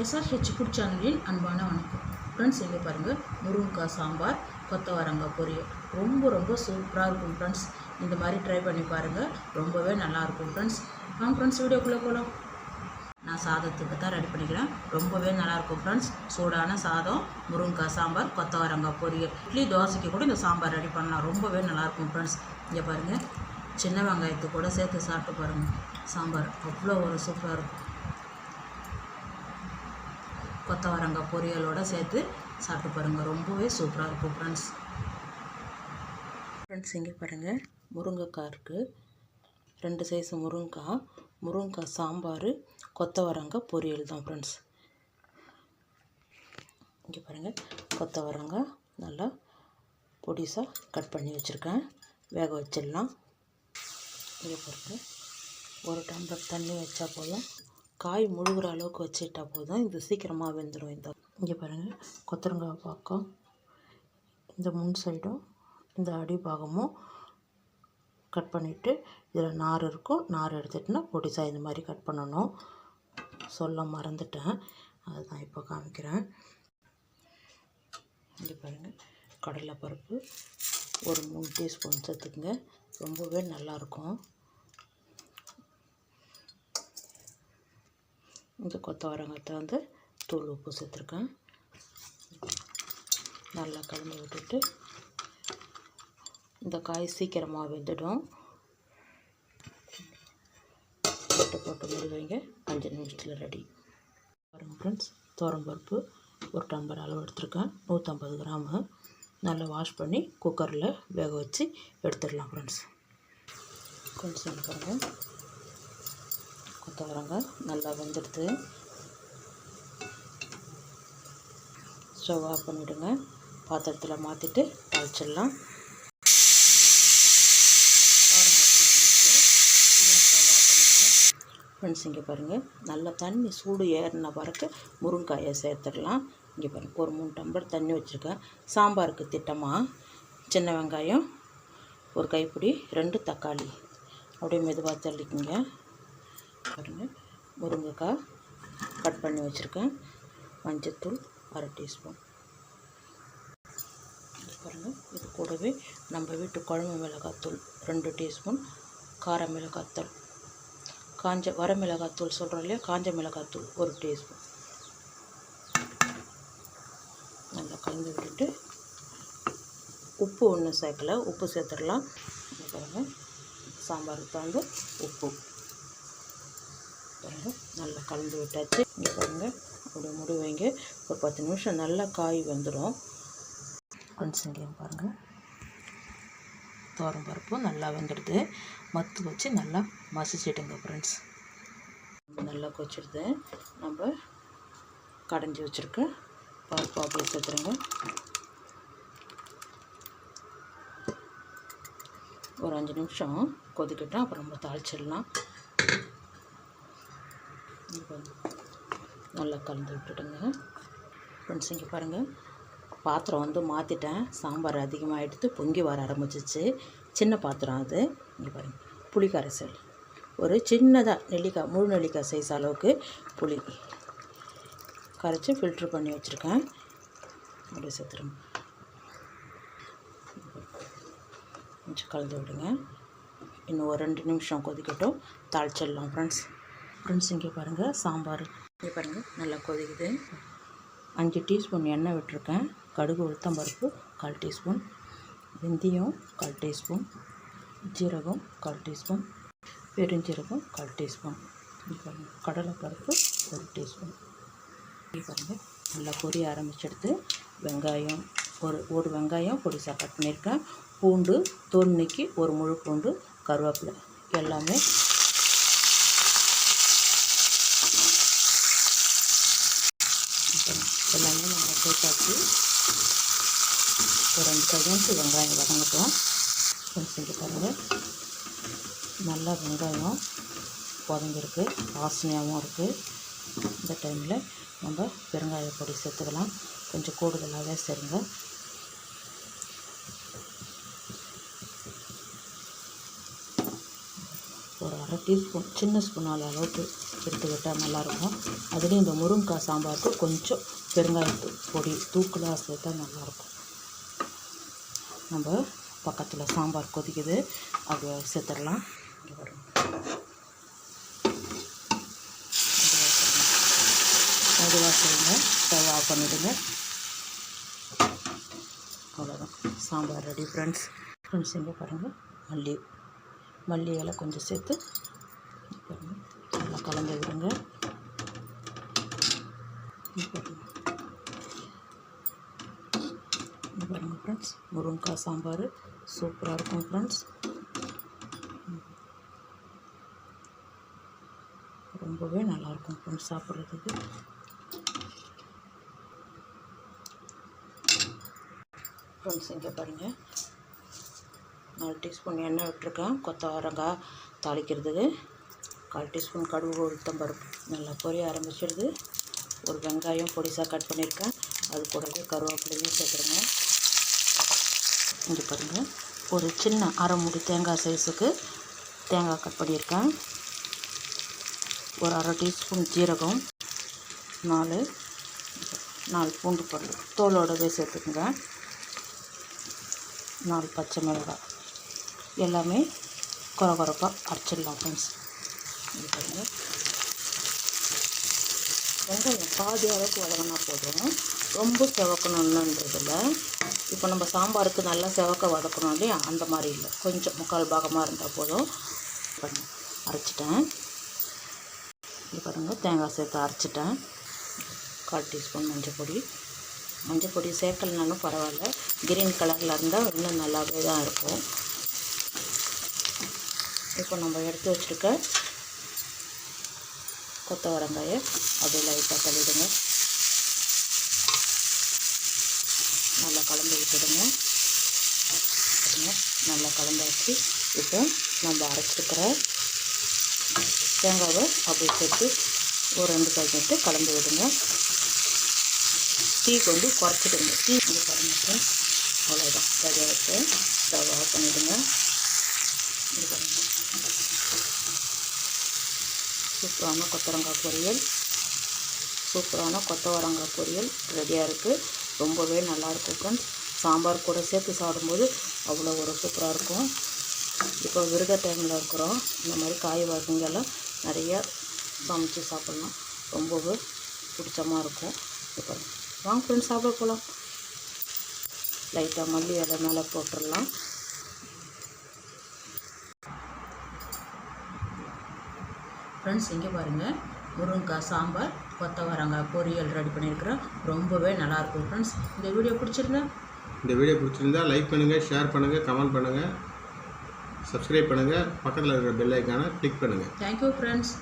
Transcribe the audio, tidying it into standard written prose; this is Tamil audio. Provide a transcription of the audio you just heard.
SRH ஃபுட் சேனலின் அன்பான வணக்கம் ஃப்ரெண்ட்ஸ். இங்கே பாருங்கள், முருங்கைக்காய் சாம்பார், கொத்தவரங்காய் பொரியல் ரொம்ப சூப்பராக இருக்கும் ஃப்ரெண்ட்ஸ். இந்த மாதிரி ட்ரை பண்ணி பாருங்கள், ரொம்பவே நல்லாயிருக்கும் ஃப்ரெண்ட்ஸ். வாங்க ஃப்ரெண்ட்ஸ், வீடியோக்குள்ளே போகலாம். நான் சாதத்துக்கு தான் ரெடி பண்ணிக்கிறேன். ரொம்பவே நல்லாயிருக்கும் ஃப்ரெண்ட்ஸ். சூடான சாதம், முருங்கைக்காய் சாம்பார், கொத்தவரங்காய் பொரியல், இட்லி தோசைக்கு கூட இந்த சாம்பார் ரெடி பண்ணலாம். ரொம்பவே நல்லாயிருக்கும் ஃப்ரெண்ட்ஸ். இங்கே பாருங்கள், சின்ன வெங்காயத்து கூட சேர்த்து சாப்பிட்டு பாருங்கள். சாம்பார் அவ்வளோ ஒரு சூப்பராக இருக்கும். கொத்தவரங்காய் பொரியலோடு சேர்த்து சாப்பிட்டு பாருங்கள், ரொம்பவே சூப்பராக இருக்கும் ஃப்ரெண்ட்ஸ். இங்கே பாருங்கள், முருங்கைக்காய் இருக்குது. 2 சைஸ் முருங்கைக்காய் சாம்பார், கொத்தவரங்காய் பொரியல் தான் ஃப்ரெண்ட்ஸ். இங்கே பாருங்கள், கொத்தவரங்காய் நல்லா பொடிசாக கட் பண்ணி வச்சுருக்கேன். வேக வச்சிடலாம். இங்கே பாருங்கள், 1 டம்ளர் தண்ணி வச்சா போதும். காய் முழுகிற அளவுக்கு வச்சுட்டா போதும், இது சீக்கிரமாக வெந்துடும். இங்கே பாருங்கள், கொத்தவரங்காய் பக்கம் இந்த முன் சைடும் இந்த அடிபாகமும் கட் பண்ணிவிட்டு, இதில் நார் இருக்கும், நார் எடுத்துட்டுனா பொடிசாக இந்த மாதிரி கட் பண்ணணும். சொல்ல மறந்துட்டேன், அதுதான் இப்போ காமிக்கிறேன். இங்கே பாருங்கள், கடலைப்பருப்பு ஒரு 3 டீஸ்பூன் சேர்த்துக்குங்க, ரொம்பவே நல்லாயிருக்கும். இந்த கொத்தவரங்காய் தூள் உப்பு சேர்த்துருக்கேன். நல்லா கலந்து விட்டுட்டு, இந்த காய் சீக்கிரமாக வெந்துடும். போட்டு மூடி வைங்க, 5 நிமிஷத்தில் ரெடி. பாருங்கள் ஃப்ரெண்ட்ஸ், துவரம்பருப்பு 1 டம்ளர் அளவு எடுத்துருக்கேன், 150 கிராமு. நல்லா வாஷ் பண்ணி குக்கரில் வேக வச்சு எடுத்துடலாம் ஃப்ரெண்ட்ஸ். கொஞ்சம் பாருங்கள், கொத்தவரங்காய் நல்லா வெந்துடுது. ஸ்டவ் ஆஃப் பண்ணிவிடுங்க, பாத்திரத்தில் மாற்றிட்டு தாளிச்சிடலாம். ஃப்ரெண்ட்ஸ், இங்கே பாருங்கள், நல்லா தண்ணி சூடு ஏறின பிறகு முருங்காயை சேர்த்துடலாம். இங்கே பாருங்கள், ஒரு 3 டம்ளர் தண்ணி வச்சுருக்கேன். சாம்பாருக்கு திட்டமாக சின்ன வெங்காயம் 1 கைப்பிடி, 2 தக்காளி அப்படியே மெதுவாக தள்ளிக்குங்க. பாருங்கள், முருங்கைக்காய் கட் பண்ணி வச்சுருக்கேன். மஞ்சள்தூள் 1/2 டீஸ்பூன். பாருங்கள், இது கூடவே நம்ம வீட்டு குழம்பு மிளகாத்தூள் 2 டீஸ்பூன், கார மிளகாத்தூள், வர மிளகாத்தூள் சொல்கிறோம் இல்லையா, காஞ்ச மிளகாத்தூள் 1 டீஸ்பூன். நல்லா கலந்து விட்டுட்டு, உப்பு ஒன்றும் சேர்க்கலை, உப்பு சேர்த்துடலாம். பாருங்கள், சாம்பாருக்கு தகுந்த உப்பு பாருங்கள், நல்லா கலந்து விட்டாச்சு. இங்கே பாருங்கள், அப்படி மூடி வைங்க, ஒரு 10 நிமிஷம் நல்லா காய் வந்துடும். ஃப்ரெண்ட்ஸ், இங்கே பாருங்கள், துவரம்பருப்பு நல்லா வெந்துடுது. மத்து வச்சு நல்லா மசிச்சிடுங்க ஃப்ரெண்ட்ஸ். நல்லா கொச்சிடுது. நம்ம கடைஞ்சி வச்சுருக்க பருப்பு அப்படியே சேர்த்துருங்க. ஒரு 5 நிமிஷம் கொதிக்கட்டும், அப்புறம் நம்ம தாளிச்சிடலாம். நல்லா கலந்து விட்டுடுங்க ஃப்ரெண்ட்ஸ். இங்கே பாருங்கள், பாத்திரம் மாற்றிட்டேன். சாம்பார் அதிகமாக எடுத்து பொங்கி வர ஆரம்பிச்சிச்சு. சின்ன பாத்திரம் அது. இங்கே பாருங்கள், புளி கரைசல் ஒரு சின்னதாக நெல்லிக்காய், முழு நெல்லிக்காய் சைஸ் அளவுக்கு புளி கரைச்சி ஃபில்ட்ரு பண்ணி வச்சுருக்கேன். அப்படியே சேர்த்துருங்க, கொஞ்சம் கலந்து விடுங்க. இன்னும் ஒரு 2 நிமிஷம் கொதிக்கட்டும், தாளிச்சிடலாம் ஃப்ரெண்ட்ஸ். இங்கே பாருங்கள், சாம்பார் இங்கே பாருங்கள் நல்லா கொதிக்குது. 5 டீஸ்பூன் எண்ணெய் விட்டுருக்கேன். கடுகு உளுத்தம்பருப்பு 1/4 டீஸ்பூன், வெந்தயம் 1/4 டீஸ்பூன், ஜீரகம் 1/4 டீஸ்பூன், பெருஞ்சீரகம் 1/4 டீஸ்பூன். இங்கே பாருங்கள், கடலைப்பருப்பு 1 டீஸ்பூன். இங்கே பாருங்கள், நல்லா பொரிய ஆரம்பிச்செடுத்து வெங்காயம் ஒரு வெங்காயம் பொடிசாக கட் பண்ணியிருக்கேன். பூண்டு தோல் நீக்கி 1 முழு பூண்டு, கருவேப்பிலை எல்லாமே நல்லா சேர்த்தாச்சு. ஒரு 2 செகண்ட் வெங்காயம் வதங்கட்டும். செஞ்சு பாருங்கள், நல்லா வெங்காயம் வதங்கிருக்கு, வாசனையாகவும் இருக்குது. இந்த டைமில் நம்ம பெருங்காய பொடி சேர்த்துக்கலாம். கொஞ்சம் கூடுதலாகவே சேருங்க. ஒரு 1/2 டீஸ்பூன் சின்ன ஸ்பூனால் அளவுக்கு எடுத்துக்கிட்டால் நல்லாயிருக்கும். அதுலேயும் இந்த முருங்கைக்காய் சாம்பாருக்கு கொஞ்சம் பெருங்காயத்து பொடி தூக்கலாக சேர்த்தா நல்லாயிருக்கும். நம்ம பக்கத்தில் சாம்பார் கொதிக்குது, அது சேர்த்துடலாம். இங்கே வரும் மெதுவாக செய்யுங்க, ஸ்டவ் ஆஃப் பண்ணிவிடுங்க. அவ்வளோதான், சாம்பார் ரெடி ஃப்ரெண்ட்ஸ். இங்கே பாருங்கள், மல்லி இலை கொஞ்சம் சேர்த்து நல்லா கலந்து விடுங்க. பாருங்கள் ஃப்ரெண்ட்ஸ், முருங்கைக்காய் சாம்பார் சூப்பராக இருக்கும் ஃப்ரெண்ட்ஸ். ரொம்பவே நல்லாயிருக்கும் ஃப்ரெண்ட்ஸ் சாப்பிட்றதுக்கு. ஃப்ரெண்ட்ஸ் இங்கே பாருங்கள், 4 டீஸ்பூன் எண்ணெய் விட்டுருக்கேன். கொத்தவரங்காய் தாளிக்கிறதுக்கு 1/4 டீஸ்பூன் கடுகு உளுத்தம்பருப்பு நல்லா பொரிய ஆரம்பிச்சிடுது. ஒரு வெங்காயம் பொடிசாக கட் பண்ணியிருக்கேன், அது கூடவே கருவேப்பிலையும் சேர்த்துருங்க. இங்கே பாருங்கள், ஒரு சின்ன அரை மூடி தேங்காய் சைஸுக்கு தேங்காய் கட் பண்ணியிருக்கேன். ஒரு 1/2 டீஸ்பூன் ஜீரகம், 4 பூண்டு பல் தோலோடவே சேர்த்துக்குங்க. 4 பச்சை மிளகாய் எல்லாமே கொரகொரப்பாக அரைச்சிடலாம் ஃப்ரெண்ட்ஸ். இது பாருங்கள், வெங்காயம் பாதி அளவுக்கு வதங்கினா போதும், ரொம்ப செவக்கணுன்றதில்ல. இப்போ நம்ம சாம்பாருக்கு நல்லா செவக்க வதக்கணும் இல்லையா, அந்த மாதிரி இல்லை, கொஞ்சம் 3/4 பாகமாக இருந்தால் போதும். அரைச்சிட்டேன். இது பாருங்கள், தேங்காய் சேர்த்து அரைச்சிட்டேன். 1/4 டீஸ்பூன் மஞ்சள் பொடி சேர்க்கலனாலும் பரவாயில்ல, கிரீன் கலரில் இருந்தால் இன்னும் நல்லாவே தான் இருக்கும். இப்போ நம்ம எடுத்து வச்சுருக்க கொத்தவரங்காயை அப்படியே லைட்டாக தள்ளிடுங்க, நல்லா கலந்து விட்டுடுங்க. நல்லா கலந்தாச்சு. இப்போ நம்ம அரைச்சிருக்கிற தேங்காவை அப்படியே சேர்த்து ஒரு 2 கை நட்டு கலந்து விடுங்க. டீ கொண்டு குறைச்சிடுங்க. டீ வந்து பாருங்கள், அவ்வளோதான் ரெடியாக வச்சு ஸ்டவ் ஆஃப் பண்ணிவிடுங்க. இது பாருங்கள், சூப்பரான கொத்தவரங்காய் பொரியல் ரெடியாக இருக்குது. ரொம்பவே நல்லாயிருக்கும் ஃப்ரெண்ட்ஸ். சாம்பார் கூட சேர்த்து சாப்பிடும்போது அவ்வளோ ஒரு சூப்பராக இருக்கும். இப்போ விரத டைமில் இருக்கிறோம், இந்த மாதிரி காய் வகைங்கெல்லாம் நிறையா சமைச்சு சாப்பிட்லாம், ரொம்பவே பிடிச்சமாக இருக்கும். இப்போ வாங்க ஃப்ரெண்ட்ஸ் சாப்பிட போகலாம். லைட்டாக மல்லி இலை மேலே போட்டுடலாம். ஃப்ரெண்ட்ஸ் இங்கே பாருங்கள், முருங்கைக்காய் சாம்பார் கொத்தவரங்காய் பொரியல் ரெடி பண்ணியிருக்கிறேன். ரொம்பவே நல்லாயிருக்கும் ஃப்ரெண்ட்ஸ். இந்த வீடியோ பிடிச்சிருந்தா லைக் பண்ணுங்கள், ஷேர் பண்ணுங்கள், கமெண்ட் பண்ணுங்கள், சப்ஸ்கிரைப் பண்ணுங்கள், பக்கத்தில் இருக்கிற பெல் ஐக்கானை கிளிக் பண்ணுங்கள். Thank you friends.